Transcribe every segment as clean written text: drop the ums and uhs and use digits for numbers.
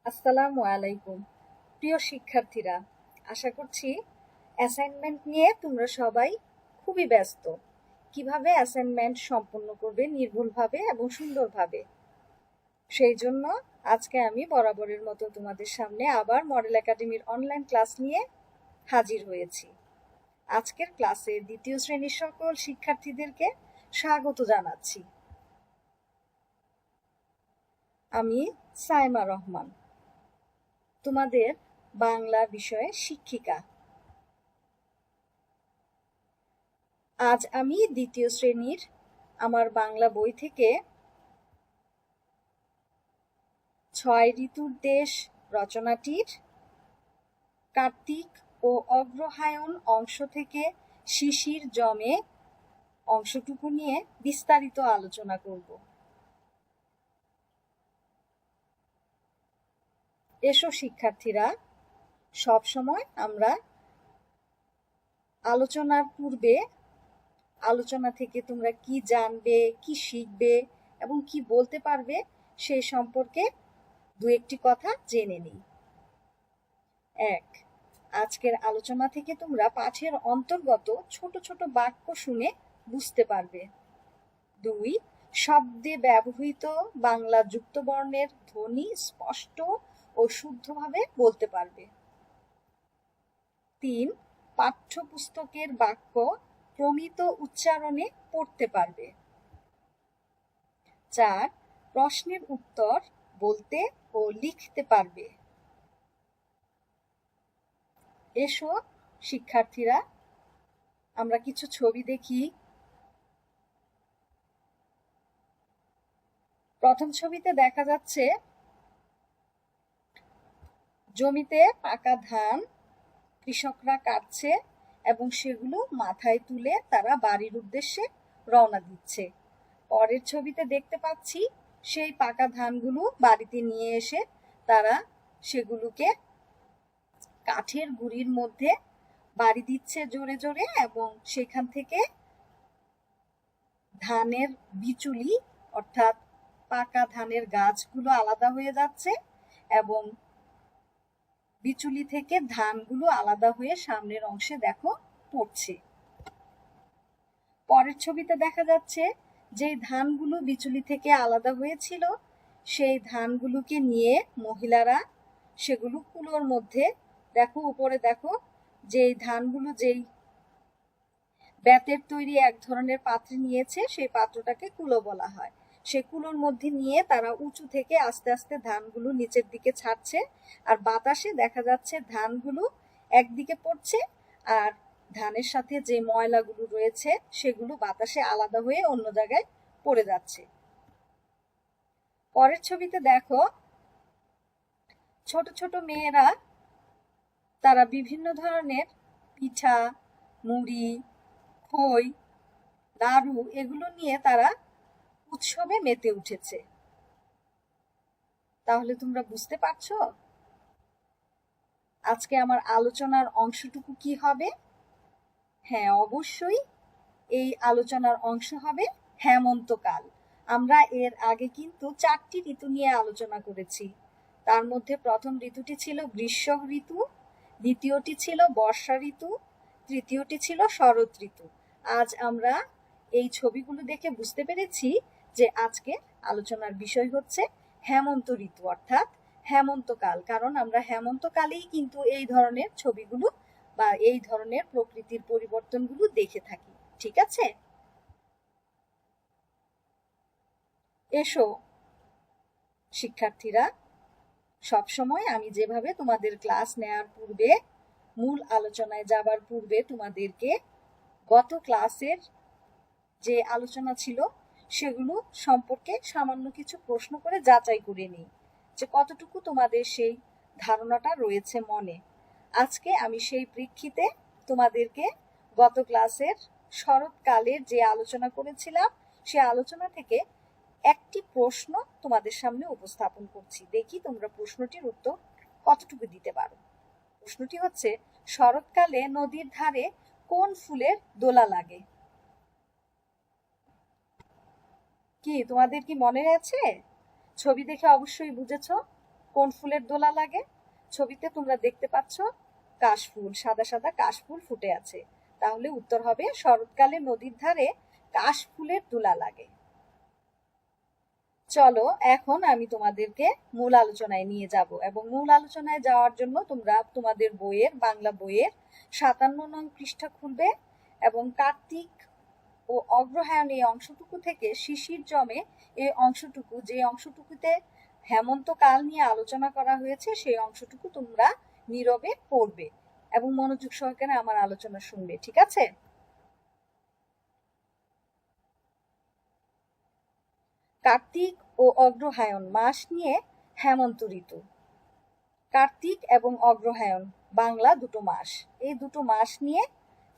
আসসালামু আলাইকুম। প্রিয় শিক্ষার্থীরা, আশা করছি অ্যাসাইনমেন্ট নিয়ে তোমরা সবাই খুবই ব্যস্ত। কিভাবে অ্যাসাইনমেন্ট সম্পন্ন করবে নির্ভুলভাবে এবং সুন্দরভাবে, সেই জন্য আজকে আমি বরাবরের মতো তোমাদের সামনে আবার মডেল একাডেমির অনলাইন ক্লাস নিয়ে হাজির হয়েছি। আজকের ক্লাসে দ্বিতীয় শ্রেণীর সকল শিক্ষার্থীদেরকে স্বাগত জানাচ্ছি। আমি সাইমা রহমান, তোমাদের বাংলা বিষয়ে শিক্ষিকা। আজ আমি দ্বিতীয় শ্রেণীর আমার বাংলা বই থেকে ৬ ঋতুর দেশ রচনাটির কার্তিক ও অগ্রহায়ণ অংশ থেকে শিশির জমে অংশটুকু নিয়ে বিস্তারিত আলোচনা করব। এসো শিক্ষার্থীরা, সব সময় আমরা আলোচনার পূর্বে আলোচনা থেকে তোমরা কি জানবে, কি শিখবে এবং কি বলতে পারবে সে সম্পর্কে দু একটি কথা জেনে নিই। ১, আজকের আলোচনা থেকে তোমরা পাঠের অন্তর্গত ছোট ছোট বাক্য শুনে বুঝতে পারবে। ২, শব্দে ব্যবহৃত বাংলা যুক্তবর্ণের ধ্বনি স্পষ্ট ও শুদ্ধভাবে বলতে পারবে। ৩, পাঠ্যপুস্তকের বাক্য প্রমিত উচ্চারণে পড়তে পারবে। ৪, প্রশ্নের উত্তর বলতে ও লিখতে পারবে। এসো শিক্ষার্থীরা, আমরা কিছু ছবি দেখি। প্রথম ছবিতে দেখা যাচ্ছে জমিতে পাকা ধান কৃষকরা কাটছে এবং সেগুলো মাথায় তুলে তারা বাড়ির উদ্দেশ্যে রওনা দিচ্ছে। পরের ছবিতে দেখতে পাচ্ছি সেই পাকা ধানগুলো বাড়িতে নিয়ে এসে তারা সেগুলোকে কাঠের গুঁড়ির মধ্যে বাড়ি দিচ্ছে জোরে জোরে, এবং সেখান থেকে ধানের বিচুলি অর্থাৎ পাকা ধানের গাছগুলো আলাদা হয়ে যাচ্ছে এবং বিচুলি থেকে ধানগুলো আলাদা হয়ে সামনের অংশে দেখো পড়ছে। পরের ছবিতে দেখা যাচ্ছে যে ধানগুলো বিচুলি থেকে আলাদা হয়েছিল সেই ধানগুলোকে নিয়ে মহিলারা সেগুলো কুলোর মধ্যে, দেখো উপরে দেখো, যেই ধানগুলো যেই বেতের তৈরি এক ধরনের পাত্রে নিয়েছে সেই পাত্রটাকে কুলো বলা হয়। সে কুলোর মধ্যে নিয়ে তারা উঁচু থেকে আস্তে আস্তে ধানগুলো নিচের দিকে ছাড়ছে, আর বাতাসে দেখা যাচ্ছে ধানগুলো একদিকে পড়ছে আর ধানের সাথে যে ময়লাগুলো রয়েছে সেগুলো বাতাসে আলাদা হয়ে অন্য জায়গায় পড়ে যাচ্ছে। পরের ছবিতে দেখো ছোট ছোট মেয়েরা তারা বিভিন্ন ধরনের পিঠা, মুড়ি, খই, নাড়ু এগুলো নিয়ে তারা উৎসবে মেতে উঠেছে। তাহলে তোমরা বুঝতে পারছো আজকে আমার আলোচনার অংশটুকু কি হবে? হ্যাঁ, অবশ্যই এই আলোচনার অংশ হবে হেমন্তকাল। আমরা এর আগে কিন্তু 4টি ঋতু নিয়ে আলোচনা করেছি। তার মধ্যে প্রথম ঋতুটি ছিল গ্রীষ্ম ঋতু, দ্বিতীয়টি ছিল বর্ষা ঋতু, তৃতীয়টি ছিল শরৎ ঋতু। আজ আমরা এই ছবিগুলো দেখে বুঝতে পেরেছি যে আজকে আলোচনার বিষয় হচ্ছে হেমন্ত ঋতু অর্থাৎ হেমন্তকাল, কারণ আমরা হেমন্তকালেই কিন্তু এই ধরনের ছবিগুলো বা এই ধরনের প্রকৃতির পরিবর্তনগুলো দেখে থাকি। ঠিক আছে, এসো শিক্ষার্থীরা, সবসময় আমি যেভাবে তোমাদের ক্লাস নেওয়ার পূর্বে, মূল আলোচনায় যাবার পূর্বে তোমাদেরকে গত ক্লাসের যে আলোচনা ছিল সেগুলো সম্পর্কে সামান্য কিছু প্রশ্ন করে যাচাই করে নিই যে কতটুকু তোমাদের সেই ধারণাটা রয়েছে মনে। আজকে আমি সেই প্রেক্ষিতে তোমাদেরকে গত ক্লাসের শরৎকালের যে আলোচনা করেছিলাম সে আলোচনা থেকে একটি প্রশ্ন তোমাদের সামনে উপস্থাপন করছি। দেখি তোমরা প্রশ্নটির উত্তর কতটুকু দিতে পারো। প্রশ্নটি হচ্ছে, শরৎকালে নদীর ধারে কোন ফুলের দোলা লাগে? কি তোমাদের কি মনে আছে? ছবি দেখে অবশ্যই বুঝেছো। কোন ফুলের দোলা লাগে? ছবিতে তোমরা দেখতে পাচ্ছ কাশফুল, সাদা সাদা কাশফুল ফুটে আছে। তাহলে উত্তর হবে শরৎকালে নদীর ধারে কাশফুলের দোলা লাগে। চলো এখন আমি তোমাদেরকে মূল আলোচনায় নিয়ে যাব, এবং মূল আলোচনায় যাওয়ার জন্য তোমরা তোমাদের বইয়ের, বাংলা বইয়ের 57 নং পৃষ্ঠা খুলবে এবং কার্তিক ও অগ্রহায়ণ এই অংশটুকু থেকে শিশির জমে এই অংশটুকু, যে অংশটুকুতে হেমন্তকাল নিয়ে আলোচনা করা হয়েছে, সেই অংশটুকু তোমরা নীরবে পড়বে এবং মনোযোগ সহকারে আমার আলোচনা শুনবে, ঠিক আছে? কার্তিক ও অগ্রহায়ণ মাস নিয়ে হেমন্ত ঋতু। কার্তিক এবং অগ্রহায়ণ বাংলা দুটো মাস, এই দুটো মাস নিয়ে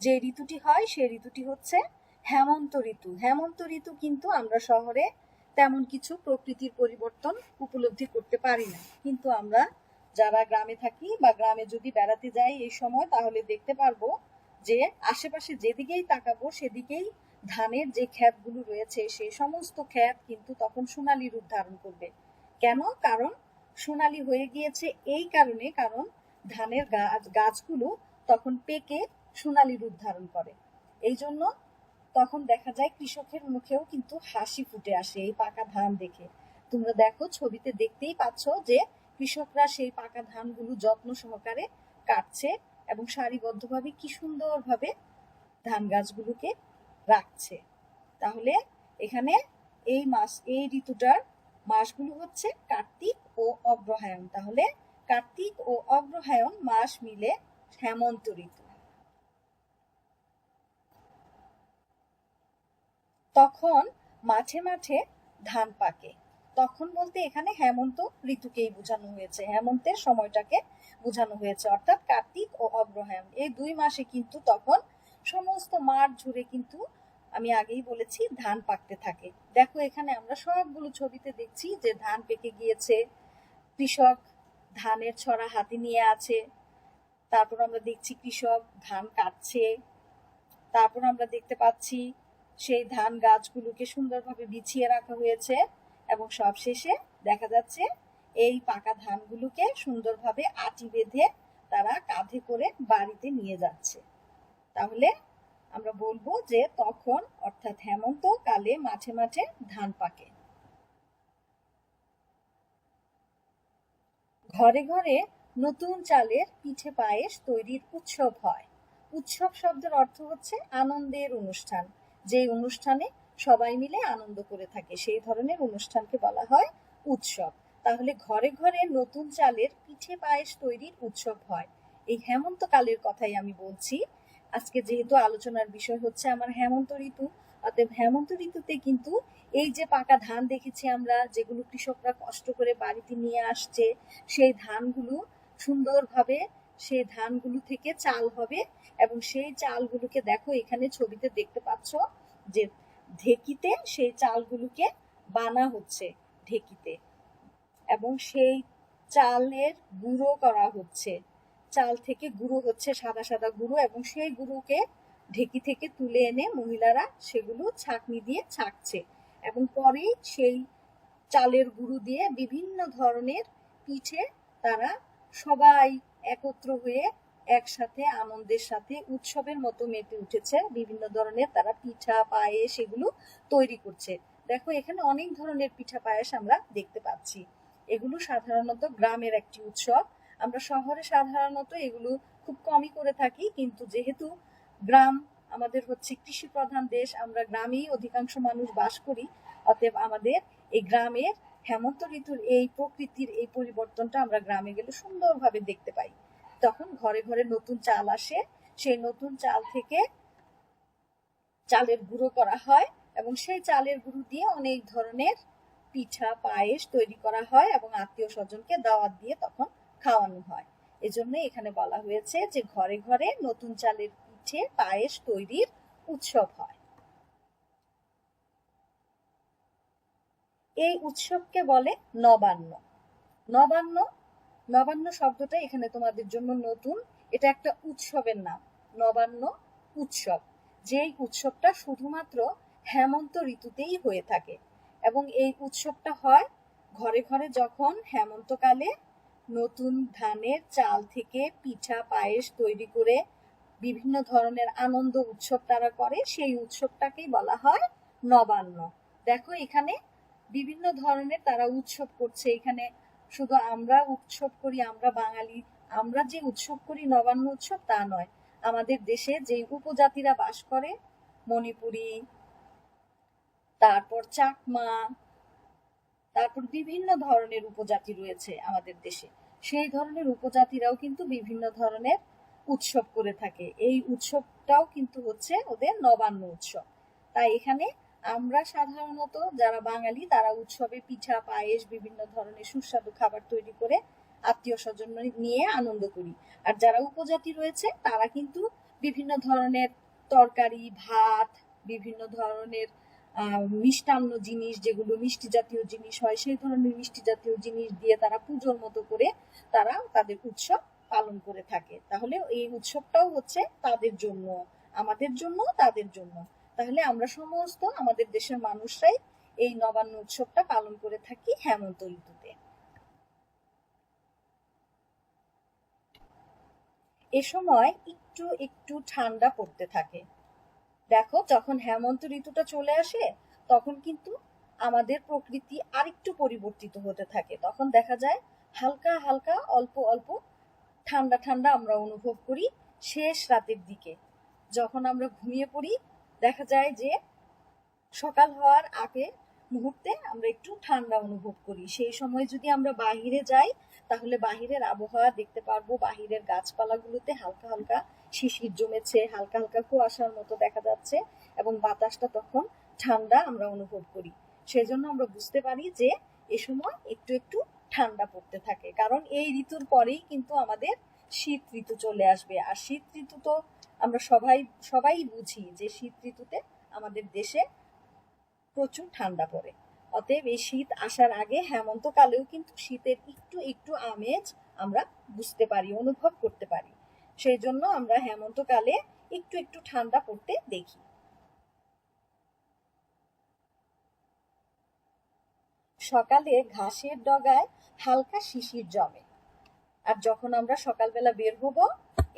যে ঋতুটি হয় সেই ঋতুটি হচ্ছে হেমন্ত ঋতু। হেমন্ত ঋতু কিন্তু আমরা শহরে তেমন কিছু প্রকৃতির পরিবর্তন উপলব্ধি করতে পারি না, কিন্তু আমরা যারা গ্রামে থাকি বা গ্রামে যদি বেড়াতে যাই এই সময়, তাহলে দেখতে পারবো যে আশেপাশে যেদিকেই তাকাবো সেদিকেই ধানের যে ক্ষেতগুলো রয়েছে সেই সমস্ত ক্ষেত কিন্তু তখন সোনালী রূপ ধারণ করবে। কেন? কারণ সোনালী হয়ে গিয়েছে এই কারণে, কারণ ধানের গাছগুলো তখন পেকে সোনালী রূপ ধারণ করে। এই জন্য তখন দেখা যায় কৃষকের মুখেও কিন্তু হাসি ফুটে আসে এই পাকা ধান দেখে। তোমরা দেখো ছবিতে দেখতেই পাচ্ছ যে কৃষকরা সেই পাকা ধানগুলো যত্ন সহকারে কাটছে এবং সারিবদ্ধভাবে কি সুন্দরভাবে ধান গাছগুলোকে রাখছে। তাহলে এখানে এই ঋতুটার মাসগুলো হচ্ছে কার্তিক ও অগ্রহায়ণ। তাহলে কার্তিক ও অগ্রহায়ণ মাস মিলে হেমন্ত ঋতু। তখন মাঠে মাঠে ধান পাকে। তখন বলতে এখানে হেমন্ত ঋতুকেই বোঝানো হয়েছে, হেমন্তের সময়টাকে বোঝানো হয়েছে, অর্থাৎ কার্তিক ও অগ্রহায়ণ এই 2 মাসে কিন্তু তখন সমস্ত মাঠ জুড়ে কিন্তু আমি আগেই বলেছি ধান পাকতে থাকে। দেখো এখানে আমরা সবগুলো ছবিতে দেখছি যে ধান পেকে গিয়েছে, কৃষক ধানের ছড়া হাতে নিয়ে আছে, তারপর আমরা দেখছি কৃষক ধান কাটছে, তারপর আমরা দেখতে পাচ্ছি সেই ধান গাছগুলোকে সুন্দরভাবে বিছিয়ে রাখা হয়েছে এবং সবশেষে দেখা যাচ্ছে এই পাকা ধানগুলোকে সুন্দরভাবে আটি বেঁধে তারা কাঁধে করে বাড়িতে নিয়ে যাচ্ছে। তাহলে আমরা বলবো যে তখন অর্থাৎ হেমন্ত কালে মাঠে মাঠে ধান পাকে। ঘরে ঘরে নতুন চালের পিঠে পায়েস তৈরির উৎসব হয়। উৎসব শব্দের অর্থ হচ্ছে আনন্দের অনুষ্ঠান, যে অনুষ্ঠানে সবাই মিলে আনন্দ করে থাকে সেই ধরনের অনুষ্ঠানকে বলা হয় উৎসব। তাহলে ঘরে ঘরে নতুন চালের পিঠে পায়েস তৈরির উৎসব হয়, এই হেমন্তকালের কথাই আমি বলছি। আজকে যেহেতু আলোচনার বিষয় হচ্ছে আমার হেমন্ত ঋতু, অতএব হেমন্ত ঋতুতে কিন্তু এই যে পাকা ধান দেখেছি আমরা, যেগুলো কৃষকরা কষ্ট করে বাড়িতে নিয়ে আসছে, সেই ধানগুলো সুন্দরভাবে সেই ধানগুলো থেকে চাল হবে এবং সেই চালগুলোকে দেখো এখানে ছবিতে দেখতে পাচ্ছ যে ঢেকিতে সেই চালগুলোকে বানা হচ্ছে ঢেকিতে, এবং সেই চালের গুঁড়ো করা হচ্ছে, চাল থেকে গুঁড়ো হচ্ছে সাদা সাদা গুঁড়ো, এবং সেই গুঁড়োকে ঢেকি থেকে তুলে এনে মহিলারা সেগুলো ছাঁকনি দিয়ে ছাঁকছে এবং পরে সেই চালের গুঁড়ো দিয়ে বিভিন্ন ধরনের পিঠে তারা সবাই একত্র হয়ে একসাথে আনন্দের সাথে উৎসবের মতো মেতে উঠেছে। বিভিন্ন ধরনের তারা পিঠা পায়েস এগুলো তৈরি করছে। দেখো এখানে অনেক ধরনের পিঠা পায়েস আমরা দেখতে পাচ্ছি। এগুলো সাধারণত গ্রামের একটি উৎসব, আমরা শহরে সাধারণত এগুলো খুব কমই করে থাকি, কিন্তু যেহেতু গ্রাম আমাদের হচ্ছে কৃষি প্রধান দেশ, আমরা গ্রামেই অধিকাংশ মানুষ বাস করি, অতএব আমাদের এই গ্রামের হেমন্ত ঋতুর এই প্রকৃতির এই পরিবর্তনটা আমরা গ্রামে গেলে সুন্দরভাবে দেখতে পাই। তখন ঘরে ঘরে নতুন চাল আসে, সেই নতুন চাল থেকে চালের গুঁড়ো করা হয় এবং সেই চালের গুঁড়ো দিয়ে অনেক ধরনের পিঠা পায়েস তৈরি করা হয় এবং আত্মীয় স্বজনকে দাওয়াত দিয়ে তখন খাওয়ানো হয়। এজন্য এখানে বলা হয়েছে যে ঘরে ঘরে নতুন চালের পিঠে পায়েস তৈরির উৎসব হয়। এই উৎসবকে বলে নবান্ন। নবান্ন নবান্ন শব্দটা এখানে তোমাদের জন্য নতুন, এটা একটা উৎসবের নাম, নবান্ন উৎসব, যেই উৎসবটা শুধুমাত্র হেমন্ত ঋতুতেই হয়ে থাকে এবং এই উৎসবটা হয় ঘরে ঘরে যখন হেমন্তকালে নতুন ধানের চাল থেকে পিঠা পায়েস তৈরি করে বিভিন্ন ধরনের আনন্দ উৎসব তারা করে, সেই উৎসবটাকেই বলা হয় নবান্ন। দেখো এখানে বিভিন্ন ধরনের তারা উৎসব করছে। এখানে শুধু আমরা উৎসব করি, আমরা বাঙালি আমরা যে উৎসব করি নবান্ন উৎসব তা নয়, আমাদের দেশে যে উপজাতিরা বাস করে, মণিপুরি, তারপর চাকমা, তারপর বিভিন্ন ধরনের উপজাতি রয়েছে আমাদের দেশে, সেই ধরনের উপজাতিরাও কিন্তু বিভিন্ন ধরনের উৎসব করে থাকে। এই উৎসবটাও কিন্তু হচ্ছে ওদের নবান্ন উৎসব। তাই এখানে আমরা সাধারণত যারা বাঙালি তারা উৎসবে পিঠা পায়েস বিভিন্ন ধরনের সুস্বাদু খাবার তৈরি করে আত্মীয় স্বজন নিয়ে আনন্দ করি। আর যারা উপজাতি রয়েছে তারা কিন্তু বিভিন্ন ধরনের তরকারি ভাত, বিভিন্ন ধরনের মিষ্টান্ন জিনিস, যেগুলো মিষ্টি জাতীয় জিনিস হয়, সেই ধরনের মিষ্টি জাতীয় জিনিস দিয়ে তারা পুজোর মতো করে তারা তাদের উৎসব পালন করে থাকে। তাহলে এই উৎসবটাও হচ্ছে তাদের জন্য, আমাদের জন্য, তাদের জন্য। তাহলে আমরা সমস্ত আমাদের দেশের মানুষরাই এই নবান্ন উৎসবটা পালন করে থাকি হেমন্ত ঋতুতে। এ সময় একটু একটু ঠান্ডা পড়তে থাকে। দেখো যখন হেমন্ত ঋতুটা চলে আসে তখন কিন্তু আমাদের প্রকৃতি আরেকটু পরিবর্তিত হতে থাকে। তখন দেখা যায় হালকা হালকা অল্প অল্প ঠান্ডা ঠান্ডা আমরা অনুভব করি শেষ রাতের দিকে। যখন আমরা ঘুমিয়ে পড়ি দেখা যায় যে সকাল হওয়ার আগে মুহূর্তে আমরা একটু ঠান্ডা অনুভব করি। সেই সময় যদি আমরা বাহিরে যাই তাহলে বাহিরের আবহাওয়া দেখতে পারবো, বাহিরের গাছপালাগুলোতে হালকা হালকা শিশির জমেছে, হালকা হালকা কুয়াশার মতো দেখা যাচ্ছে এবং বাতাসটা তখন ঠান্ডা আমরা অনুভব করি। সেজন্য আমরা বুঝতে পারি যে এ সময় একটু একটু ঠান্ডা পড়তে থাকে, কারণ এই ঋতুর পরেই কিন্তু আমাদের শীত ঋতু চলে আসবে। আর শীত ঋতু তো আমরা সবাই বুঝি যে শীত ঋতুতে আমাদের দেশে প্রচুর ঠান্ডা পড়ে। অতএব এই শীত আসার আগে হেমন্তকালেও কিন্তু শীতের একটু একটু আমেজ আমরা বুঝতে পারি, অনুভব করতে পারি। সেই জন্য আমরা হেমন্তকালে একটু একটু ঠান্ডা পড়তে দেখি। সকালে ঘাসের ডগায় হালকা শিশির জমে। আর যখন আমরা সকালবেলা বের হব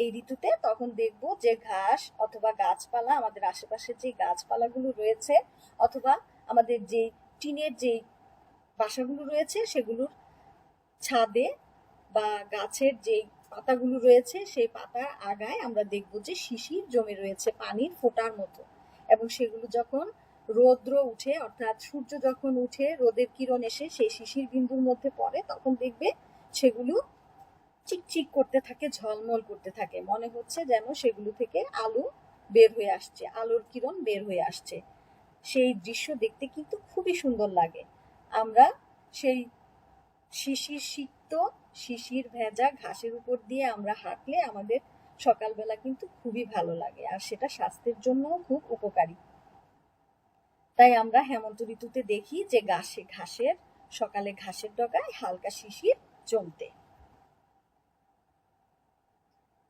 এই ঋতুতে তখন দেখব যে ঘাস অথবা গাছপালা, আমাদের আশেপাশে যে গাছপালাগুলো রয়েছে অথবা আমাদের যে টিনের যে বাসাগুলো রয়েছে সেগুলোর ছাদে বা গাছের যে পাতাগুলো রয়েছে সেই পাতার আগায় আমরা দেখব যে শিশির জমে রয়েছে পানির ফোঁটার মতো। এবং সেগুলো যখন রৌদ্র উঠে অর্থাৎ সূর্য যখন উঠে রোদের কিরণ এসে সেই শিশির বিন্দুর মধ্যে পড়ে তখন দেখবে সেগুলো চিকচিক করতে থাকে, ঝলমল করতে থাকে, মনে হচ্ছে যেন সেগুলো থেকে আলো বের হয়ে আসছে, আলোর কিরণ বের হয়ে আসছে। সেই দৃশ্য দেখতে কিন্তু খুবই সুন্দর লাগে। আমরা সেই শিশির সিক্ত শিশির ভেজা ঘাসের উপর দিয়ে আমরা হাঁটলে আমাদের সকালবেলা কিন্তু খুবই ভালো লাগে, আর সেটা স্বাস্থ্যের জন্য খুব উপকারী। তাই আমরা হেমন্ত ঋতুতে দেখি যে ঘাসের সকালে ঘাসের ডগায় হালকা শিশির জমতে।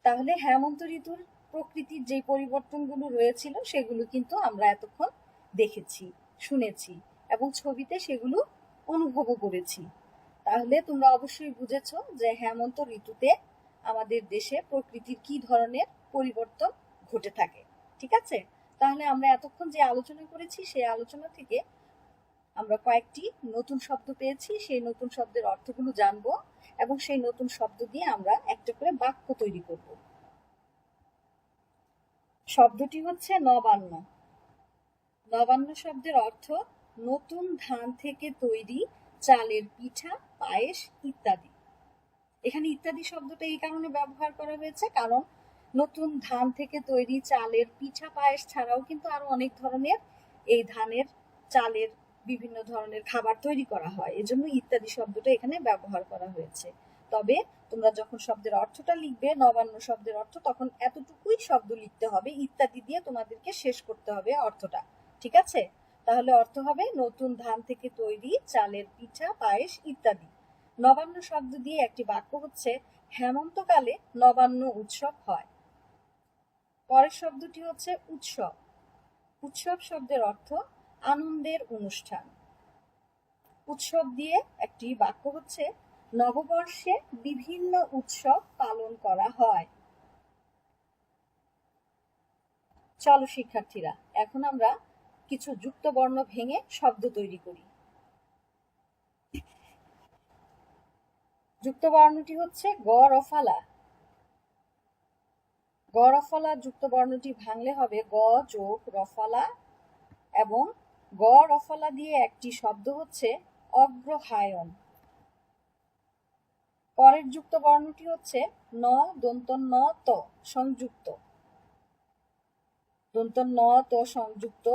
তাহলে হেমন্ত ঋতুর প্রকৃতির যে পরিবর্তনগুলো রয়েছিল সেগুলো কিন্তু আমরা এতক্ষণ দেখেছি, শুনেছি এবং ছবিতে সেগুলো অনুভবও করেছি। তাহলে তোমরা অবশ্যই বুঝেছো যে হেমন্ত ঋতুতে আমাদের দেশে প্রকৃতির কি ধরনের পরিবর্তন ঘটে থাকে। ঠিক আছে, তাহলে আমরা এতক্ষণ যে আলোচনা করেছি সেই আলোচনা থেকে আমরা কয়েকটি নতুন শব্দ পেয়েছি, সেই নতুন শব্দের অর্থগুলো জানবো এবং সেই নতুন শব্দ দিয়ে আমরা একটা করে বাক্য তৈরি করব। শব্দটি হচ্ছে নবান্ন। নবান্ন শব্দের অর্থ নতুন ধান থেকে তৈরি চালের পিঠা পায়েস ইত্যাদি। এখানে ইত্যাদি শব্দটা এই কারণে ব্যবহার করা হয়েছে কারণ নতুন ধান থেকে তৈরি চালের পিঠা পায়েস ছাড়াও কিন্তু আরো অনেক ধরনের এই ধানের চালের বিভিন্ন ধরনের খাবার তৈরি করা হয়, এজন্য ইত্যাদি শব্দটা এখানে ব্যবহার করা হয়েছে। তবে তোমরা যখন শব্দের অর্থটা লিখবে নবান্ন শব্দের অর্থ তখন এতটুকুই শব্দ লিখতে হবে, ইত্যাদি দিয়ে তোমাদেরকে শেষ করতে হবে অর্থটা। ঠিক আছে, তাহলে অর্থ হবে নতুন ধান থেকে তৈরি চালের পিঠা পায়েস ইত্যাদি। নবান্ন শব্দ দিয়ে একটি বাক্য হচ্ছে হেমন্তকালে নবান্ন উৎসব হয়। পরের শব্দটি হচ্ছে উৎসব। উৎসব শব্দের অর্থ আনন্দের অনুষ্ঠান। উৎসব দিয়ে একটি বাক্য হচ্ছে নববর্ষে বিভিন্ন উৎসব পালন করা হয়। চলো শিক্ষার্থীরা, এখন আমরা কিছু যুক্ত বর্ণ ভেঙে শব্দ তৈরি করি। যুক্ত বর্ণটি হচ্ছে গ রফালা। গ রফালা যুক্ত বর্ণটি ভাঙলে হবে গ যোগ রফালা, এবং গ রফালা দিয়ে একটি শব্দ হচ্ছে অগ্রহায়ণ। পরের যুক্ত বর্ণটি হচ্ছে ন দন্ত ন ত সংযুক্ত। দন্ত ন ত সংযুক্ত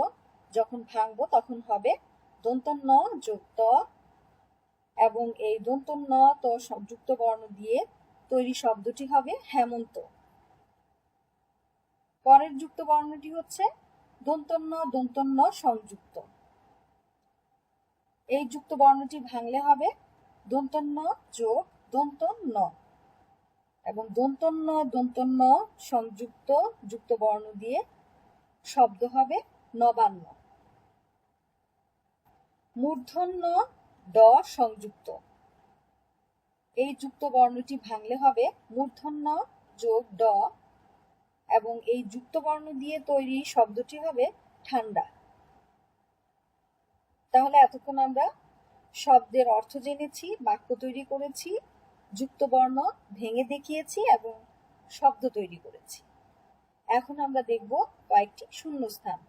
যখন ভাঙবো তখন হবে দন্ত ন যোগ ত, এবং এই দন্ত ন ত সংযুক্ত বর্ণ দিয়ে তৈরি শব্দটি হবে হেমন্ত। পরের যুক্ত বর্ণটি হচ্ছে দন্ত ন সংযুক্ত। এই যুক্ত বর্ণটি ভাঙলে হবে দন্ত ন যোগ দন্ত ন, এবং দন্ত ন সংযুক্ত যুক্ত বর্ণ দিয়ে শব্দ হবে নবান্ন। মূর্ধন্য ড সংযুক্ত। এই যুক্ত বর্ণটি ভাঙলে হবে মূর্ধন্য যোগ ড, এবং এই যুক্ত বর্ণ দিয়ে তৈরি শব্দটি হবে ঠান্ডা। তাহলে এতক্ষণ আমরা শব্দের অর্থ জেনেছি, বাক্য তৈরি করেছি, যুক্ত বর্ণ ভেঙে দেখিয়েছি এবং শব্দ তৈরি করেছি। এখন আমরা দেখব কয়েকটি শূন্যস্থান।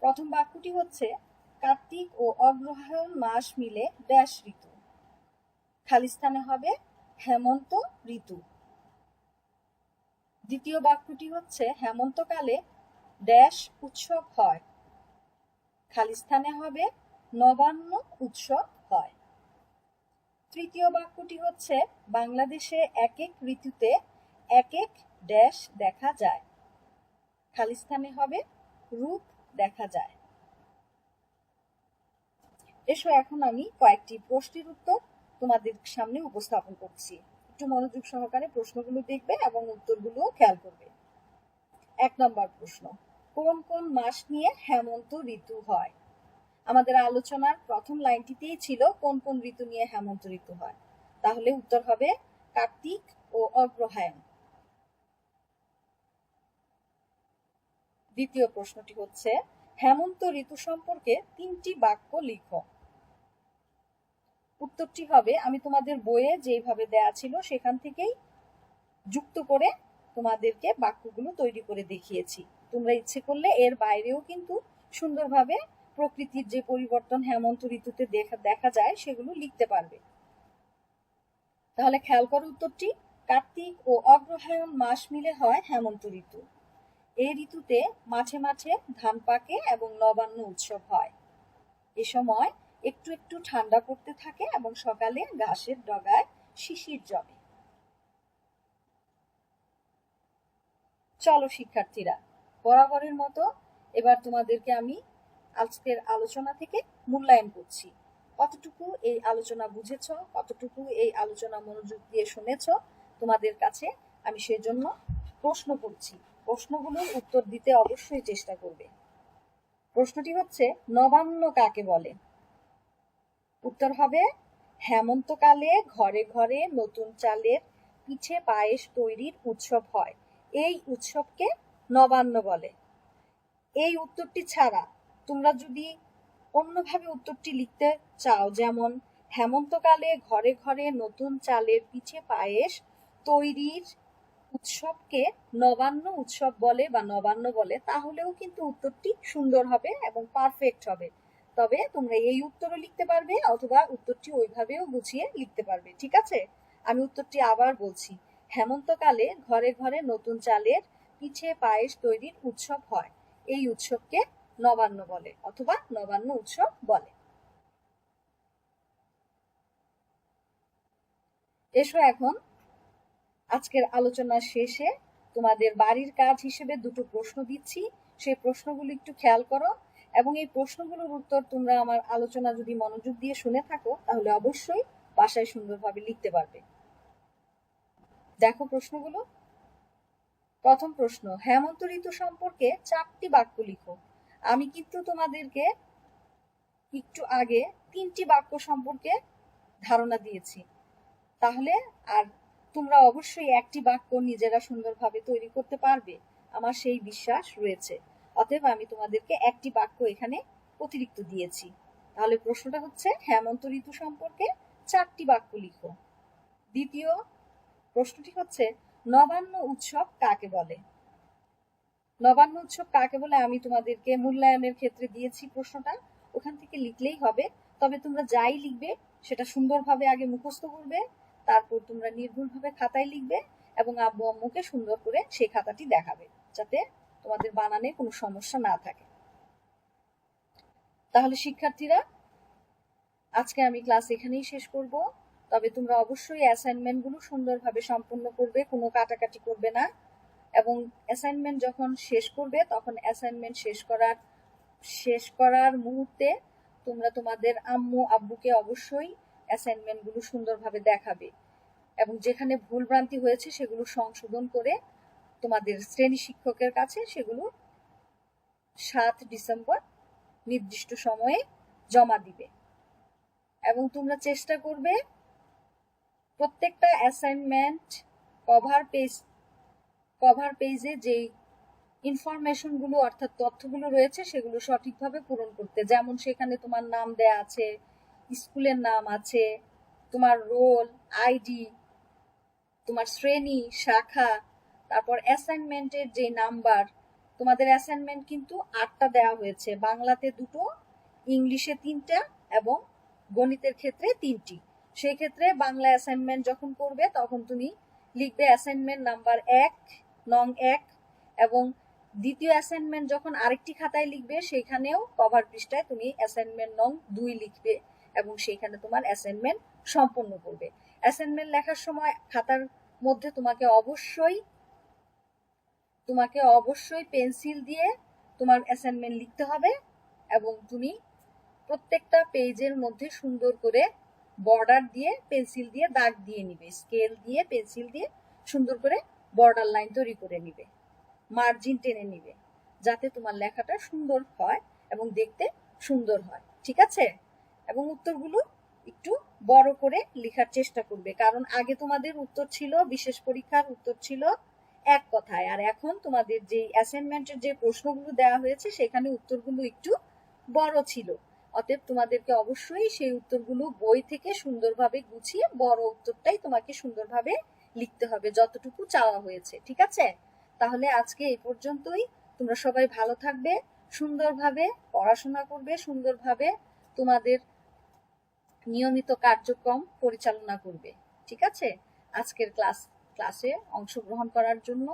প্রথম বাক্যটি হচ্ছে কার্তিক ও অগ্রহায়ণ মাস মিলে ড্যাশ ঋতু। খালি স্থানে হবে হেমন্ত ঋতু। দ্বিতীয় বাক্যটি হচ্ছে হেমন্তকালে ড্যাশ উৎসব হয়। খালি স্থানে হবে নবান্ন উৎসব হয়। তৃতীয় বাক্যটি হচ্ছে বাংলাদেশে এক এক ঋতুতে এক এক ড্যাশ দেখা যায়। খালি স্থানে হবে রূপ দেখা যায়। এসো এখন আমি কয়েকটি প্রশ্নের উত্তর তোমাদের সামনে উপস্থাপন করছি। একটু মনোযোগ সহকারে প্রশ্নগুলো দেখবে এবং উত্তরগুলো খেয়াল করবে। 1 নম্বর প্রশ্ন, কোন কোন মাস নিয়ে হেমন্ত ঋতু হয়? আমাদের আলোচনার প্রথম লাইনটিতেই ছিল কোন কোন ঋতু নিয়ে হেমন্ত ঋতু হয়। তাহলে উত্তর হবে কার্তিক ও অগ্রহায়ণ। দ্বিতীয় প্রশ্নটি হচ্ছে হেমন্ত ঋতু সম্পর্কে 3টি বাক্য লিখো। উত্তরটি হবে আমি তোমাদের বইয়ে যেভাবে দেয়া ছিল সেখান থেকেই যুক্ত করে তোমাদেরকে বাক্যগুলো তৈরি করে দেখিয়েছি। তোমরা ইচ্ছে করলে এর বাইরেও কিন্তু সুন্দরভাবে প্রকৃতির যে পরিবর্তন হেমন্ত ঋতুতে দেখা যায় সেগুলো লিখতে পারবে। তাহলে খেয়াল করো উত্তরটি, কার্তিক ও অগ্রহায়ণ মাস মিলে হয় হেমন্ত ঋতু। এই ঋতুতে মাঝে মাঝে ধান পাকে এবং নবান্ন উৎসব হয়। এ সময় একটু একটু ঠান্ডা পড়তে থাকে এবং সকালে ঘাসের ডগায় শিশির জমে। চলো শিক্ষার্থীরা, বরাবরের মতো এবার তোমাদেরকে আমি আজকের আলোচনা থেকে মূল্যায়ন করছি। কতটুকু এই আলোচনা বুঝেছ, কতটুকু এই আলোচনা মনোযোগ দিয়ে শুনেছ, তোমাদের কাছে আমি সেজন্য প্রশ্ন করছি। প্রশ্নগুলোর উত্তর দিতে অবশ্যই চেষ্টা করবে। প্রশ্নটি হচ্ছে নবান্ন কাকে বলে? উত্তর হবে হেমন্তকালে ঘরে ঘরে নতুন চালের পিঠে পায়েস তৈরির উৎসব হয়, এই উৎসবকে নবান্ন বলে। এই উত্তরটি ছাড়া তোমরা যদি অন্যভাবে উত্তরটি লিখতে চাও, যেমন হেমন্তকালে ঘরে ঘরে নতুন চালের পিঠে পায়েস তৈরির উৎসবকে নবান্ন উৎসব বলে বা নবান্ন বলে, তাহলেও কিন্তু উত্তরটি সুন্দর হবে এবং পারফেক্ট হবে। তবে তোমরা এই উত্তরও লিখতে পারবে অথবা উত্তরটি ওইভাবেও গুছিয়ে লিখতে পারবে। ঠিক আছে, আমি উত্তরটি আবার বলছি, হেমন্তকালে ঘরে ঘরে নতুন চালের পিঠে পায়েস তৈরির উৎসব হয়, এই উৎসবকে নবান্ন বলে অথবা নবান্ন উৎসব বলে। এসো এখন আজকের আলোচনার শেষে তোমাদের বাড়ির কাজ হিসেবে 2টো প্রশ্ন দিচ্ছি, সেই প্রশ্নগুলো একটু খেয়াল করো এবং এই প্রশ্নগুলোর উত্তর তোমরা আমার আলোচনা যদি মনোযোগ দিয়ে শুনে থাকো তাহলে অবশ্যই বাসায় সুন্দরভাবে লিখতে পারবে। দেখো প্রশ্নগুলো। প্রথম প্রশ্ন, হেমন্ত ঋতু সম্পর্কে 4টি বাক্য লিখো। আমি কিন্তু তোমাদেরকে একটু আগে 3টি বাক্য সম্পর্কে ধারণা দিয়েছি। তাহলে আর তোমরা অবশ্যই একটি বাক্য নিজেরা সুন্দরভাবে তৈরি করতে পারবে, আমার সেই বিশ্বাস রয়েছে। অতএব আমি তোমাদেরকে একটি বাক্য এখানে অতিরিক্ত দিয়েছি। তাহলে প্রশ্নটা হচ্ছে হেমন্ত ঋতু সম্পর্কে 4টি বাক্য লিখো। দ্বিতীয় প্রশ্নটি হচ্ছে নবান্ন উৎসব কাকে বলে? নবান্ন উৎসব কাকে বলে আমি তোমাদেরকে মূল্যায়নের ক্ষেত্রে দিয়েছি প্রশ্নটা, ওখান থেকে লিখলেই হবে। তবে তোমরা যাই লিখবে সেটা সুন্দরভাবে আগে মুখস্থ করবে, তারপর তোমরা নির্ভুলভাবে খাতায় লিখবে এবং আব্বু আম্মুকে সুন্দর করে সেই খাতাটি দেখাবে, যাতে তোমাদের বানানে কোনো সমস্যা না থাকে। তাহলে শিক্ষার্থীরা, আজকে আমি ক্লাস এখানেই শেষ করব। তবে তোমরা অবশ্যই অ্যাসাইনমেন্টগুলো সুন্দরভাবে সম্পূর্ণ করবে, কোনো কাটাকাটি করবে না। এবং অ্যাসাইনমেন্ট যখন শেষ করবে তখন অ্যাসাইনমেন্ট শেষ করার মুহূর্তে তোমরা তোমাদের আম্মু আব্বুকে অবশ্যই অ্যাসাইনমেন্টগুলো সুন্দরভাবে দেখাবে এবং যেখানে ভুলভ্রান্তি হয়েছে সেগুলো সংশোধন করে তোমাদের শ্রেণী শিক্ষকের কাছে সেগুলো 7 ডিসেম্বর নির্দিষ্ট সময়ে জমা দিবে। এবং তোমরা চেষ্টা করবে প্রত্যেকটা অ্যাসাইনমেন্ট কভার পেজে যেই ইনফরমেশনগুলো অর্থাৎ তথ্যগুলো রয়েছে সেগুলো সঠিকভাবে পূরণ করতে। যেমন সেখানে তোমার নাম দেয়া আছে, স্কুলের নাম আছে, তোমার রোল, আইডি, তোমার শ্রেণী, শাখা, তারপর অ্যাসাইনমেন্টের যে নাম্বার। তোমাদের অ্যাসাইনমেন্ট কিন্তু 8টা দেওয়া হয়েছে, বাংলাতে 2টো, ইংলিশে 3টা এবং গণিতের ক্ষেত্রে 3টি। সেই ক্ষেত্রে বাংলা অ্যাসাইনমেন্ট যখন করবে তখন তুমি লিখবে অ্যাসাইনমেন্ট নাম্বার 1 নং 1 এবং দ্বিতীয় অ্যাসাইনমেন্ট যখন আরেকটি খাতায় লিখবে সেখানেও কভার পৃষ্ঠায় তুমি অ্যাসাইনমেন্ট নং 2 লিখবে এবং সেইখানে তোমার অ্যাসাইনমেন্ট সম্পন্ন করবে। অ্যাসাইনমেন্ট লেখার সময় খাতার মধ্যে তোমাকে অবশ্যই পেন্সিল দিয়ে তোমার অ্যাসাইনমেন্ট লিখতে হবে এবং তুমি প্রত্যেকটা পেজের মধ্যে সুন্দর করে বর্ডার দিয়ে পেন্সিল দিয়ে দাগ দিয়ে নিবে, স্কেল দিয়ে পেন্সিল দিয়ে সুন্দর করে বর্ডার লাইন তৈরি করে নিবে, মার্জিন টেনে নিবে, যাতে তোমার লেখাটা সুন্দর হয় এবং দেখতে সুন্দর হয়। ঠিক আছে? এবং উত্তরগুলো একটু বড় করে লেখার চেষ্টা করবে, কারণ আগে তোমাদের উত্তর ছিল, বিশেষ পরীক্ষার উত্তর ছিল এক কথায়, আর এখন তোমাদের যে অ্যাসাইনমেন্টের যে প্রশ্নগুলো দেওয়া হয়েছে সেখানে উত্তরগুলো একটু বড় ছিল। অতএব তোমাদেরকে অবশ্যই সেই উত্তরগুলো বই থেকে সুন্দরভাবে গুছিয়ে বড় উত্তরটাই তোমাকে সুন্দরভাবে লিখতে হবে যতটুকু চাওয়া হয়েছে। ঠিক আছে? তাহলে আজকে এই পর্যন্তই। তোমরা সবাই ভালো থাকবে, সুন্দরভাবে পড়াশোনা করবে, সুন্দরভাবে তোমাদের নিয়মিত কার্যক্রম পরিচালনা করবে। ঠিক আছে? আজকের ক্লাসে অংশগ্রহণ করার জন্য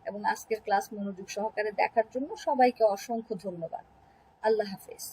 এবং আজকের ক্লাস মনোযোগ সহকারে দেখার জন্য সবাইকে অসংখ্য ধন্যবাদ। আল্লাহ হাফেজ।